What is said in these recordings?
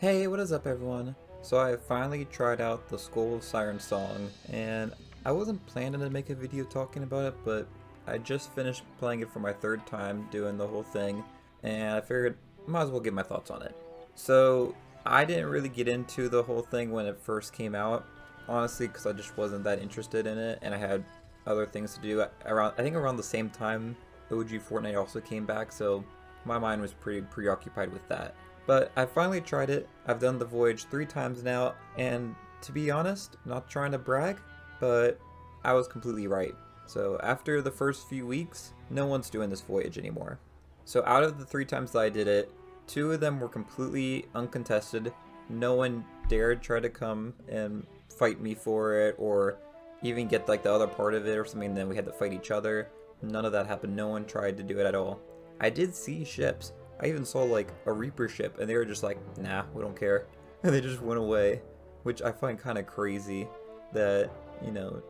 Hey, what is up everyone? So I finally tried out the Skull of Siren Song, and I wasn't planning to make a video talking about it, but I just finished playing it for my third time doing the whole thing, and I figured I might as well get my thoughts on it. So I didn't really get into the whole thing when it first came out, honestly, because I just wasn't that interested in it, and I had other things to do I think around the same time OG Fortnite also came back, so my mind was pretty preoccupied with that. But I finally tried it. I've done the voyage 3 times now, and to be honest, not trying to brag, but I was completely right. So after the first few weeks, no one's doing this voyage anymore. So out of the 3 times that I did it, 2 of them were completely uncontested. No one dared try to come and fight me for it, or even get like the other part of it or something, and then we had to fight each other. None of that happened. No one tried to do it at all. I did see ships. I even saw like a Reaper ship, and they were just like, nah, we don't care. And they just went away, which I find kind of crazy that,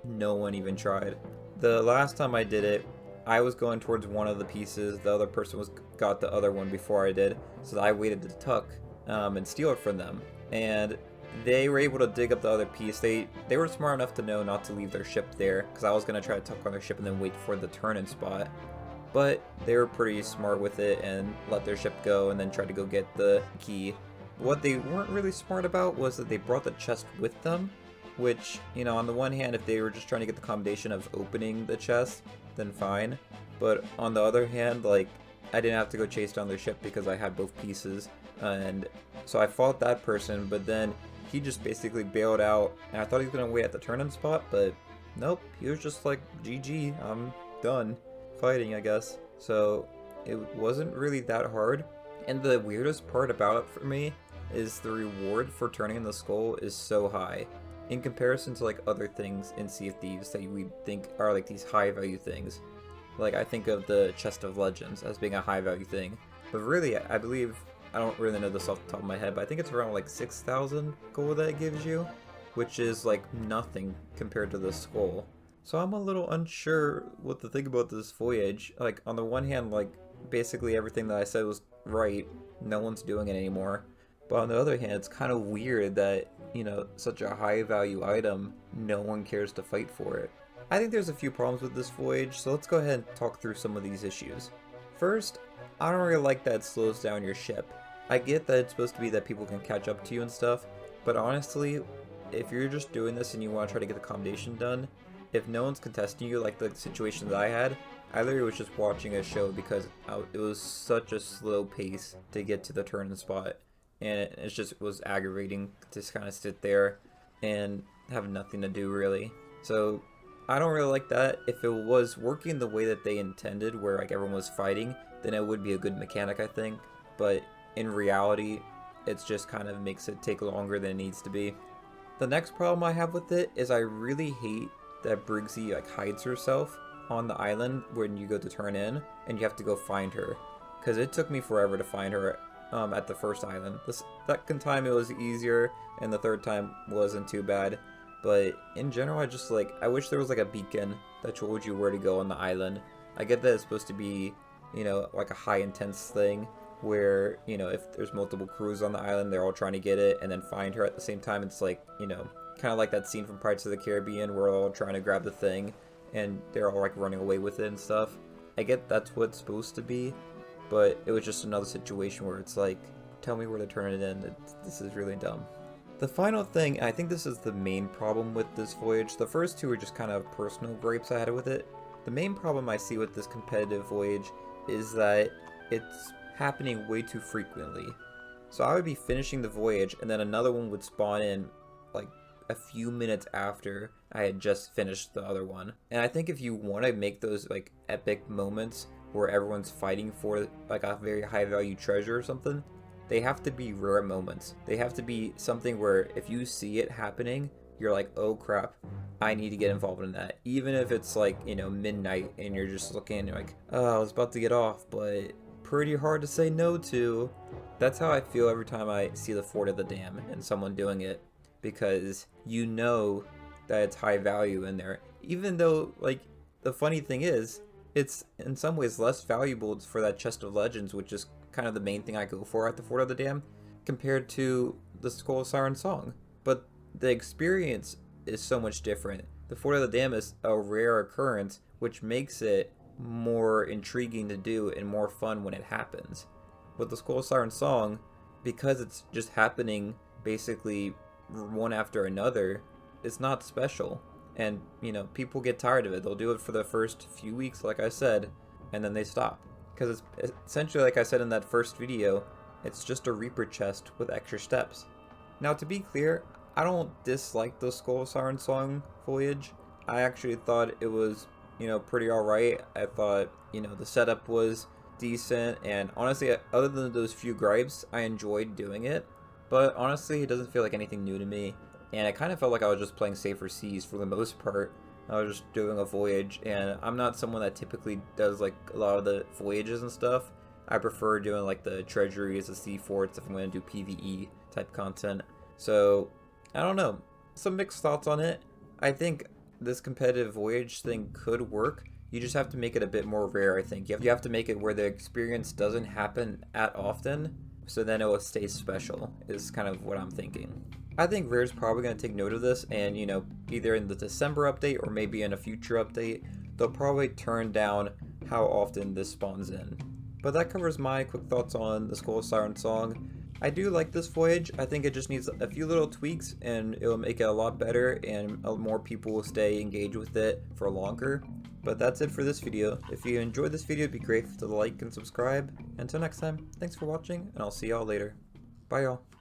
no one even tried. The last time I did it, I was going towards one of the pieces, the other person got the other one before I did, so I waited to tuck and steal it from them. And they were able to dig up the other piece. They were smart enough to know not to leave their ship there, because I was going to try to tuck on their ship and then wait for the turn-in spot. But they were pretty smart with it and let their ship go and then tried to go get the key. What they weren't really smart about was that they brought the chest with them, which, on the one hand, if they were just trying to get the accommodation of opening the chest, then fine. But on the other hand, like, I didn't have to go chase down their ship because I had both pieces. And so I fought that person, but then he just basically bailed out, and I thought he was going to wait at the turn-in spot, but nope, he was just like, GG, I'm done fighting, I guess. So it wasn't really that hard. And the weirdest part about it for me is the reward for turning in the skull is so high in comparison to like other things in Sea of Thieves that we think are like these high value things. Like I think of the Chest of Legends as being a high value thing, but really I believe, I don't really know this off the top of my head, but I think it's around like 6,000 gold that it gives you, which is like nothing compared to the skull. So I'm a little unsure what to think about this voyage. Like, on the one hand, like, basically everything that I said was right. No one's doing it anymore. But on the other hand, it's kind of weird that, such a high value item, no one cares to fight for it. I think there's a few problems with this voyage, so let's go ahead and talk through some of these issues. First, I don't really like that it slows down your ship. I get that it's supposed to be that people can catch up to you and stuff, but honestly, if you're just doing this and you want to try to get the accommodation done, if no one's contesting you like the situation that I had, I literally was just watching a show because it was such a slow pace to get to the turn-in spot, and it was aggravating to just kind of sit there and have nothing to do really. So I don't really like that. If it was working the way that they intended, where like everyone was fighting, then it would be a good mechanic, I think. But in reality, it's just kind of makes it take longer than it needs to be. The next problem I have with it is I really hate that Briggsy like hides herself on the island when you go to turn in, and you have to go find her, because it took me forever to find her at the first island. The second time it was easier, and the third time wasn't too bad, but in general I wish there was like a beacon that told you where to go on the island. I get that it's supposed to be, like a high intense thing where, if there's multiple crews on the island, they're all trying to get it and then find her at the same time. It's like, kind of like that scene from Pirates of the Caribbean where they're all trying to grab the thing and they're all like running away with it and stuff. I get that's what it's supposed to be, but it was just another situation where it's like, tell me where to turn it in. This is really dumb. The final thing, and I think this is the main problem with this voyage, the first two are just kind of personal gripes I had with it. The main problem I see with this competitive voyage is that it's happening way too frequently. So I would be finishing the voyage and then another one would spawn in like a few minutes after I had just finished the other one. And I think if you want to make those like epic moments where everyone's fighting for like a very high value treasure or something, they have to be rare moments. They have to be something where if you see it happening, you're like, oh crap, I need to get involved in that. Even if it's like, midnight and you're just looking and you're like, oh, I was about to get off, but pretty hard to say no to. That's how I feel every time I see the Fort of the Dam and someone doing it, because you know that it's high value in there. Even though, like, the funny thing is, it's in some ways less valuable for that Chest of Legends, which is kind of the main thing I go for at the Fort of the Dam, compared to the Skull of Siren Song, but the experience is so much different. The Fort of the Dam is a rare occurrence, which makes it more intriguing to do and more fun when it happens. With the Skull of Siren Song, because it's just happening basically one after another, it's not special. And, you know, people get tired of it. They'll do it for the first few weeks, like I said, and then they stop. Because it's essentially, like I said in that first video, it's just a Reaper chest with extra steps. Now, to be clear, I don't dislike the Skull of Siren Song voyage. I actually thought it was, you know, pretty alright. I thought, you know, the setup was decent, and honestly, other than those few gripes, I enjoyed doing it. But honestly, it doesn't feel like anything new to me, and I kind of felt like I was just playing Safer Seas for the most part. I was just doing a voyage, and I'm not someone that typically does like a lot of the voyages and stuff. I prefer doing like the treasuries, the sea forts if I'm going to do PvE type content. So, I don't know. Some mixed thoughts on it. I think this competitive voyage thing could work. You just have to make it a bit more rare, I think. You have to make it where the experience doesn't happen at often, so then it will stay special, is kind of what I'm thinking. I think Rare's probably going to take note of this, and, you know, either in the December update or maybe in a future update, they'll probably turn down how often this spawns in. But that covers my quick thoughts on the Skull of Siren Song. I do like this voyage. I think it just needs a few little tweaks and it'll make it a lot better, and more people will stay engaged with it for longer. But that's it for this video. If you enjoyed this video, it'd be great to like and subscribe. Until next time, thanks for watching, and I'll see y'all later. Bye y'all.